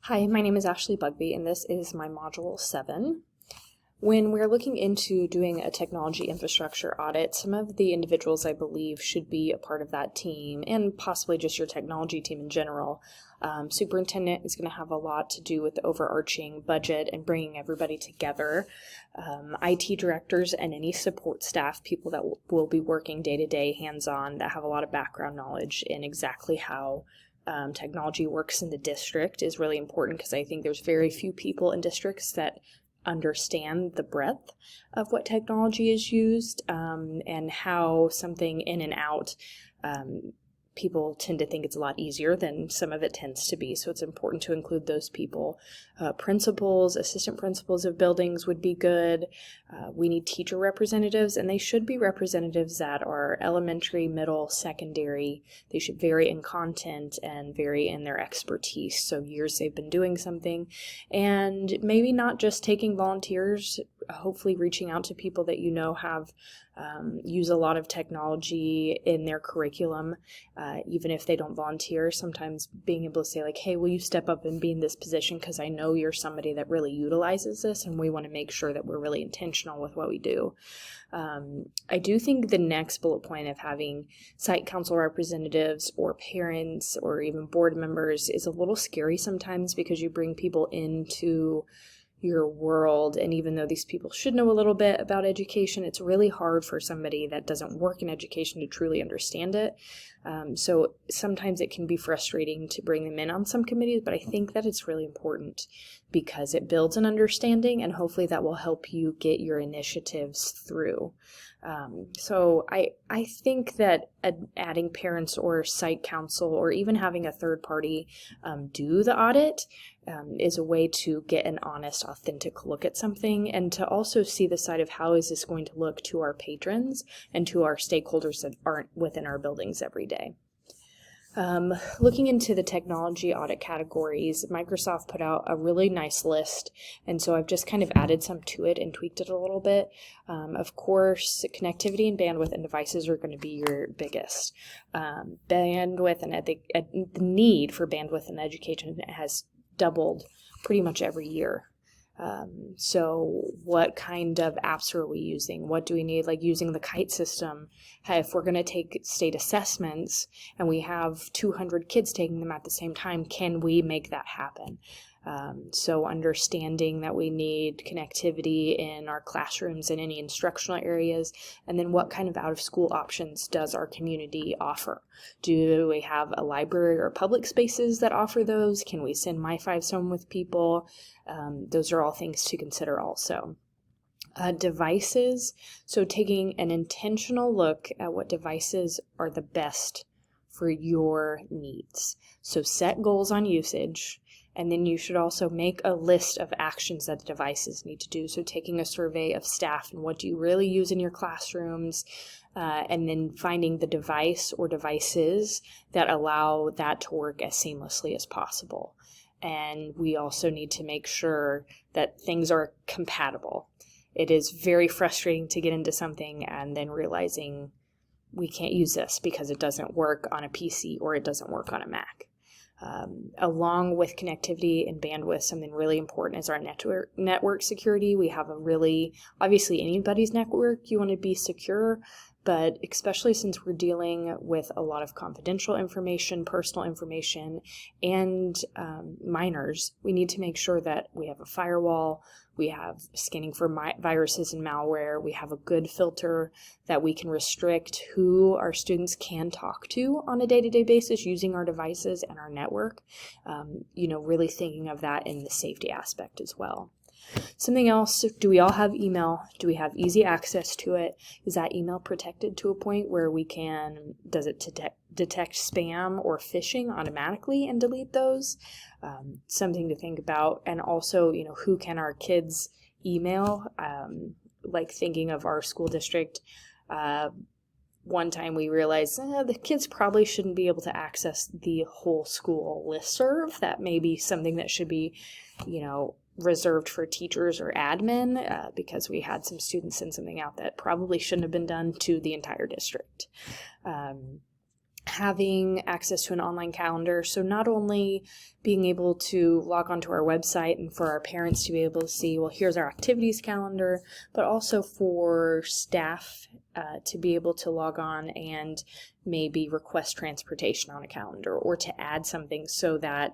Hi, my name is Ashley Bugby, and this is my Module 7. When we're looking into doing a technology infrastructure audit, some of the individuals I believe should be a part of that team, and possibly just your technology team in general. Superintendent is going to have a lot to do with the overarching budget and bringing everybody together. IT directors and any support staff, people that will be working day-to-day hands-on, that have a lot of background knowledge in exactly how technology works in the district is really important, because I think there's very few people in districts that understand the breadth of what technology is used and how something in and out. People tend to think it's a lot easier than some of it tends to be, so it's important to include those people. Principals, assistant principals of buildings would be good. We need teacher representatives, and they should be representatives that are elementary, middle, secondary. They should vary in content and vary in their expertise, so years they've been doing something, and maybe not just taking volunteers, hopefully reaching out to people that you know have use a lot of technology in their curriculum, even if they don't volunteer. Sometimes being able to say, like, hey, will you step up and be in this position, because I know you're somebody that really utilizes this, and we want to make sure that we're really intentional with what we do. I do think the next bullet point of having site council representatives or parents or even board members is a little scary sometimes, because you bring people into your world, and even though these people should know a little bit about education, it's really hard for somebody that doesn't work in education to truly understand it. So sometimes it can be frustrating to bring them in on some committees, but I think that it's really important because it builds an understanding, and hopefully that will help you get your initiatives through. So I think that adding parents or site council, or even having a third party do the audit, is a way to get an honest, authentic look at something, and to also see the side of how is this going to look to our patrons and to our stakeholders that aren't within our buildings every day. Looking into the technology audit categories, Microsoft put out a really nice list, and so I've just kind of added some to it and tweaked it a little bit. Of course, connectivity and bandwidth and devices are going to be your biggest. Bandwidth and the need for bandwidth in education has doubled pretty much every year. So what kind of apps are we using? What do we need? Like using the kite system. If we're going to take state assessments and we have 200 kids taking them at the same time, can we make that happen? So understanding that we need connectivity in our classrooms and any instructional areas, and then what kind of out-of-school options does our community offer? Do we have a library or public spaces that offer those? Can we send Mi-Fis home with people? Those are all things to consider also. Devices, so taking an intentional look at what devices are the best for your needs. So set goals on usage, and then you should also make a list of actions that the devices need to do. So taking a survey of staff and what do you really use in your classrooms, and then finding the device or devices that allow that to work as seamlessly as possible. And we also need to make sure that things are compatible. It is very frustrating to get into something and then realizing we can't use this because it doesn't work on a PC or it doesn't work on a Mac. Along with connectivity and bandwidth, something really important is our network security. We have obviously anybody's network, you want to be secure, but especially since we're dealing with a lot of confidential information, personal information, and minors, we need to make sure that we have a firewall, we have scanning for viruses and malware, we have a good filter that we can restrict who our students can talk to on a day-to-day basis using our devices and our network. Really thinking of that in the safety aspect as well. Something else, do we all have email? Do we have easy access to it? Is that email protected to a point where does it detect spam or phishing automatically and delete those? Something to think about. And also, who can our kids email? Like thinking of our school district, one time we realized the kids probably shouldn't be able to access the whole school listserv. That may be something that should be, reserved for teachers or admin, because we had some students send something out that probably shouldn't have been done to the entire district. having access to an online calendar. So not only being able to log onto our website and for our parents to be able to see, well, here's our activities calendar, but also for staff to be able to log on and maybe request transportation on a calendar, or to add something so that,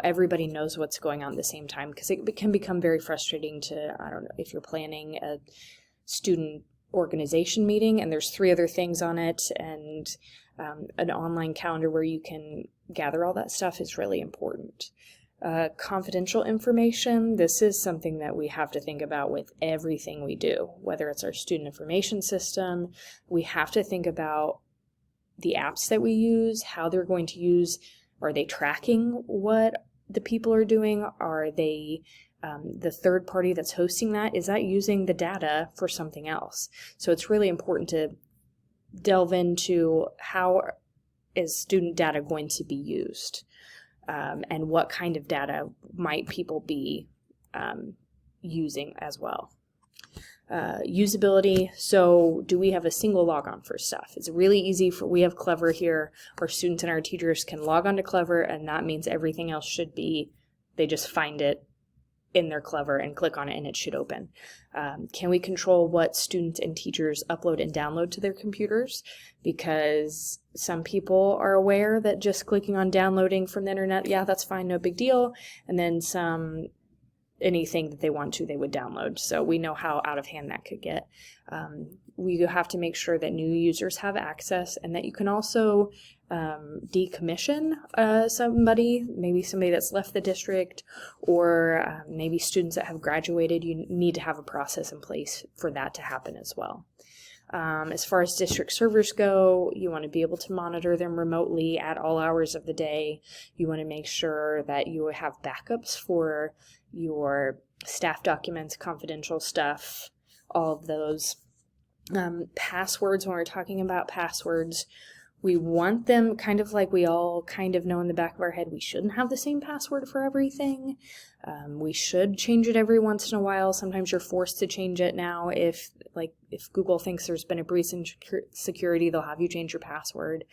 everybody knows what's going on at the same time, because it can become very frustrating to, I don't know, if you're planning a student organization meeting and there's 3 other things on it, and an online calendar where you can gather all that stuff is really important. Confidential information, this is something that we have to think about with everything we do, whether it's our student information system. We have to think about the apps that we use, how they're going to use. Are they tracking what the people are doing? Are they the third party that's hosting that? Is that using the data for something else? So it's really important to delve into how is student data going to be used, and what kind of data might people be using as well. Usability. So do we have a single logon for stuff? It's really easy we have Clever here. Our students and our teachers can log on to Clever, and that means everything else should be, they just find it in their Clever and click on it and it should open. Can we control what students and teachers upload and download to their computers? Because some people are aware that just clicking on downloading from the internet, yeah, that's fine, no big deal. And then anything that they want to, they would download. So we know how out of hand that could get. We have to make sure that new users have access, and that you can also decommission maybe somebody that's left the district, or maybe students that have graduated. You need to have a process in place for that to happen as well. As far as district servers go, you want to be able to monitor them remotely at all hours of the day. You want to make sure that you have backups for your staff documents, confidential stuff, all of those. Passwords, when we're talking about passwords, we want them kind of like we all kind of know in the back of our head. We shouldn't have the same password for everything. We should change it every once in a while. Sometimes you're forced to change it now. If Google thinks there's been a breach in security, they'll have you change your password.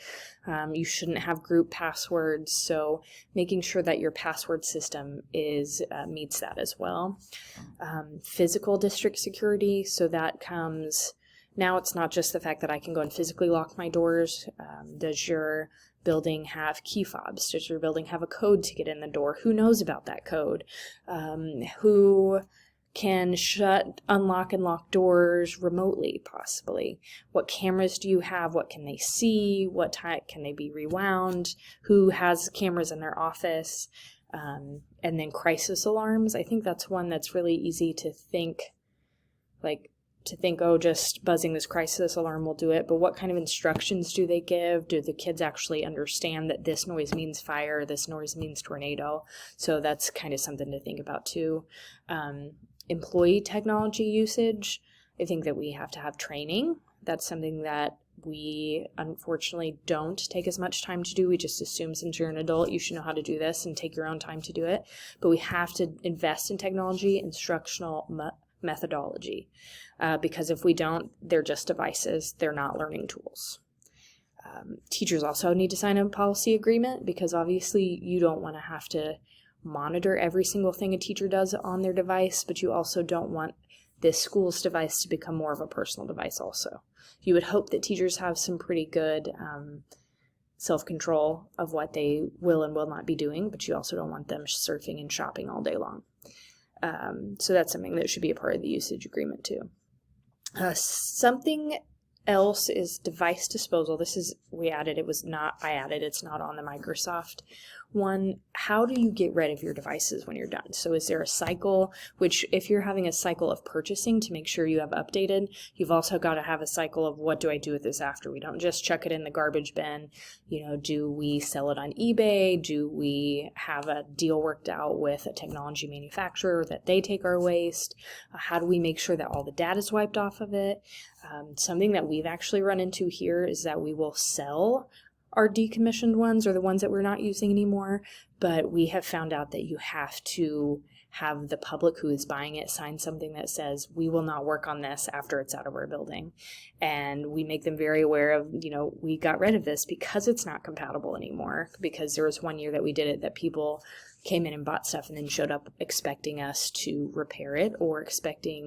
You shouldn't have group passwords. So making sure that your password system meets that as well. Physical district security. So that comes... Now it's not just the fact that I can go and physically lock my doors. Does your building have key fobs? Does your building have a code to get in the door? Who knows about that code? Who can unlock and lock doors remotely, possibly? What cameras do you have? What can they see? What type can they be rewound? Who has cameras in their office? And then crisis alarms. I think that's one that's really easy to think, oh, just buzzing this crisis alarm will do it, but what kind of instructions do they give? Do the kids actually understand that this noise means fire, this noise means tornado? So that's kind of something to think about too. Employee technology usage. I think that we have to have training. That's something that we unfortunately don't take as much time to do. We just assume since you're an adult, you should know how to do this and take your own time to do it. But we have to invest in technology, instructional methodology, because if we don't, they're just devices. They're not learning tools. Teachers also need to sign a policy agreement, because obviously you don't want to have to monitor every single thing a teacher does on their device, but you also don't want this school's device to become more of a personal device also. You would hope that teachers have some pretty good self-control of what they will and will not be doing, but you also don't want them surfing and shopping all day long. So that's something that should be a part of the usage agreement too. Something else is device disposal. It's not on the Microsoft one. How do you get rid of your devices when you're done? So is there a cycle, which if you're having a cycle of purchasing to make sure you have updated, you've also got to have a cycle of what do I do with this after? We don't just chuck it in the garbage bin. Do we sell it on eBay? Do we have a deal worked out with a technology manufacturer that they take our waste? How do we make sure that all the data is wiped off of it? Something that we've actually run into here is that we will sell our decommissioned ones or the ones that we're not using anymore, but we have found out that you have to have the public who is buying it sign something that says, we will not work on this after it's out of our building. And we make them very aware of, we got rid of this because it's not compatible anymore, because there was one year that we did it that people came in and bought stuff and then showed up expecting us to repair it or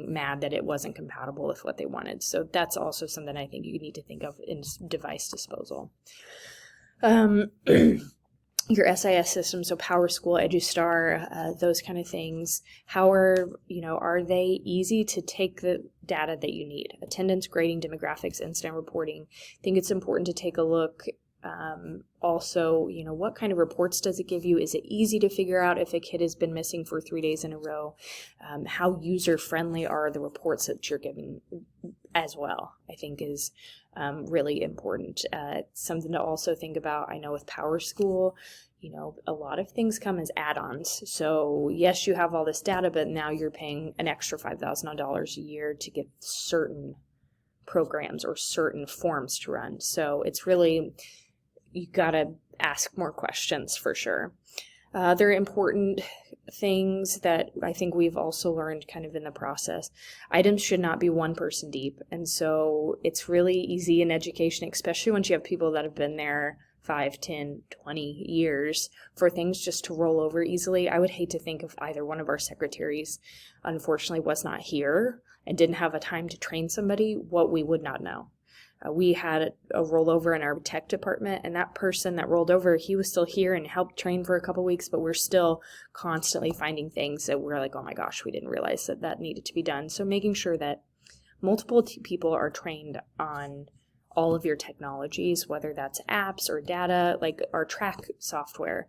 mad that it wasn't compatible with what they wanted. So that's also something I think you need to think of in device disposal. Your SIS system, so PowerSchool, EduStar, those kind of things. How are they easy to take the data that you need? Attendance, grading, demographics, incident reporting. I think it's important to take a look. Also, what kind of reports does it give you? Is it easy to figure out if a kid has been missing for 3 days in a row? How user-friendly are the reports that you're giving as well, I think is really important. Something to also think about, I know with PowerSchool, a lot of things come as add-ons. So yes, you have all this data, but now you're paying an extra $5,000 a year to get certain programs or certain forms to run. So it's really, you gotta ask more questions for sure. Other important things that I think we've also learned kind of in the process, items should not be one person deep. And so it's really easy in education, especially once you have people that have been there 5, 10, 20 years, for things just to roll over easily. I would hate to think if either one of our secretaries, unfortunately, was not here and didn't have a time to train somebody, what we would not know. We had a rollover in our tech department, and that person that rolled over, he was still here and helped train for a couple weeks, but we're still constantly finding things that we're like, oh my gosh, we didn't realize that needed to be done. So making sure that multiple people are trained on all of your technologies, whether that's apps or data, like our track software,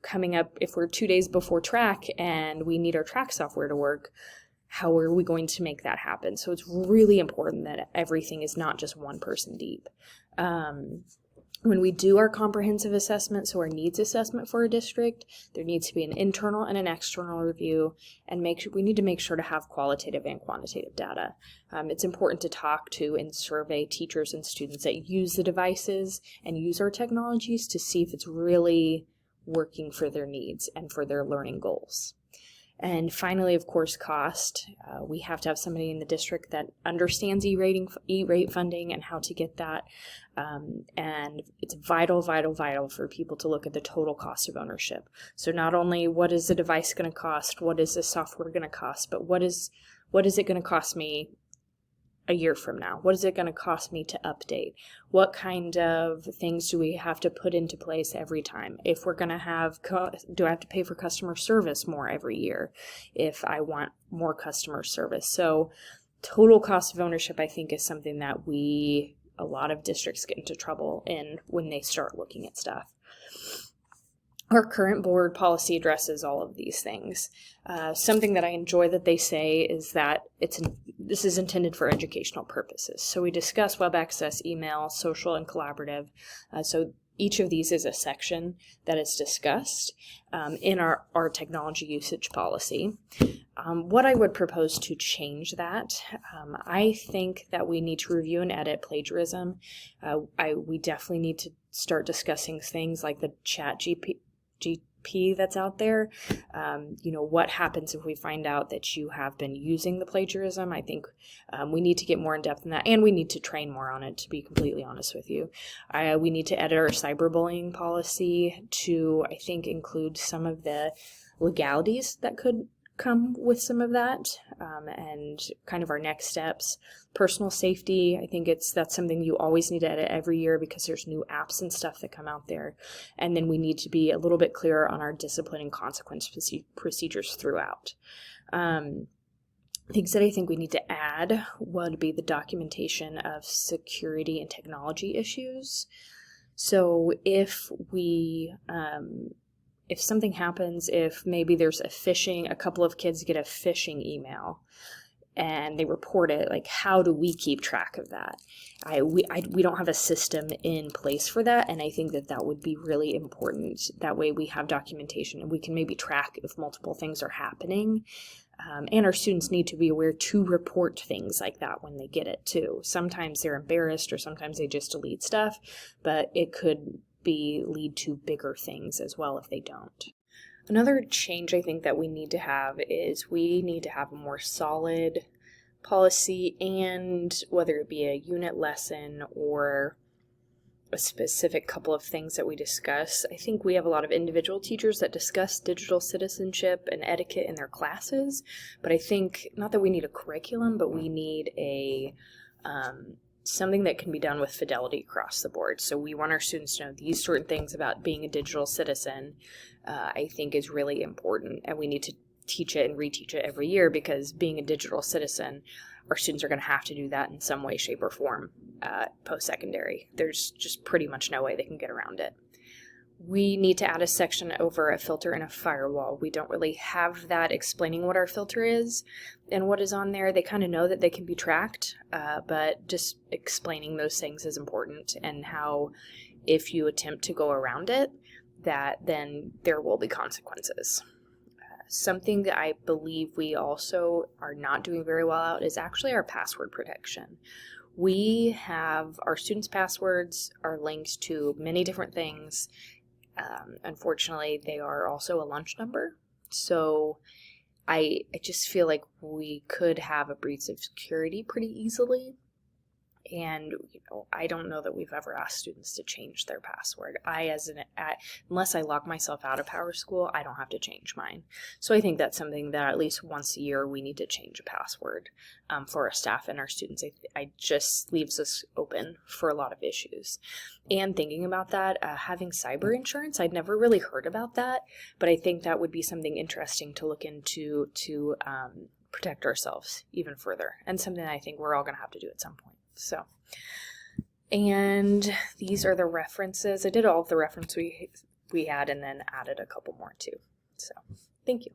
coming up, if we're 2 days before track and we need our track software to work, how are we going to make that happen? So it's really important that everything is not just one person deep. When we do our comprehensive assessment, so our needs assessment for a district, there needs to be an internal and an external review, and we need to make sure to have qualitative and quantitative data. It's important to talk to and survey teachers and students that use the devices and use our technologies to see if it's really working for their needs and for their learning goals. And finally, of course, cost. We have to have somebody in the district that understands E-rate funding and how to get that. And it's vital for people to look at the total cost of ownership. So not only what is the device going to cost, what is the software going to cost, but what is it going to cost me a year from now? What is it going to cost me to update? What kind of things do we have to put into place every time? If we're going to do I have to pay for customer service more every year if I want more customer service? So total cost of ownership, I think, is something that a lot of districts get into trouble in when they start looking at stuff. Our current board policy addresses all of these things. Something that I enjoy that they say is that this is intended for educational purposes. So we discuss web access, email, social, and collaborative. So each of these is a section that is discussed in our technology usage policy. What I would propose to change that, I think that we need to review and edit plagiarism. We definitely need to start discussing things like the ChatGPT that's out there. What happens if we find out that you have been using the plagiarism? I think we need to get more in depth in that, and we need to train more on it, to be completely honest with you. We need to edit our cyberbullying policy to, I think, include some of the legalities that could come with some of that, and kind of our next steps. Personal safety, I think that's something you always need to edit every year because there's new apps and stuff that come out there. And then we need to be a little bit clearer on our discipline and consequence procedures throughout. Things that I think we need to add would be the documentation of security and technology issues. So if something happens, if maybe there's a couple of kids get a phishing email, and they report it, like, how do we keep track of that? We don't have a system in place for that, and I think that would be really important. That way we have documentation and we can maybe track if multiple things are happening. And our students need to be aware to report things like that when they get it too. Sometimes they're embarrassed or sometimes they just delete stuff, but it could lead to bigger things as well if they don't. Another change I think that we need to have is we need to have a more solid policy, and whether it be a unit lesson or a specific couple of things that we discuss. I think we have a lot of individual teachers that discuss digital citizenship and etiquette in their classes, but I think not that we need a curriculum, but we need a something that can be done with fidelity across the board. So we want our students to know these certain things about being a digital citizen, I think is really important, and we need to teach it and reteach it every year, because being a digital citizen, our students are going to have to do that in some way, shape, or form post-secondary. There's just pretty much no way they can get around it. We need to add a section over a filter and a firewall. We don't really have that explaining what our filter is and what is on there. They kind of know that they can be tracked, but just explaining those things is important, and how if you attempt to go around it, that then there will be consequences. Something that I believe we also are not doing very well at is actually our password protection. We have our students' passwords are linked to many different things. Unfortunately, they are also a lunch number. So I just feel like we could have a breach of security pretty easily. And, I don't know that we've ever asked students to change their password. Unless I log myself out of PowerSchool, I don't have to change mine. So I think that's something that at least once a year we need to change a password for our staff and our students. It just leaves us open for a lot of issues. And thinking about that, having cyber insurance, I'd never really heard about that, but I think that would be something interesting to look into to protect ourselves even further, and something I think we're all going to have to do at some point. So, and these are the references. I did all of the reference we had and then added a couple more too. So, thank you.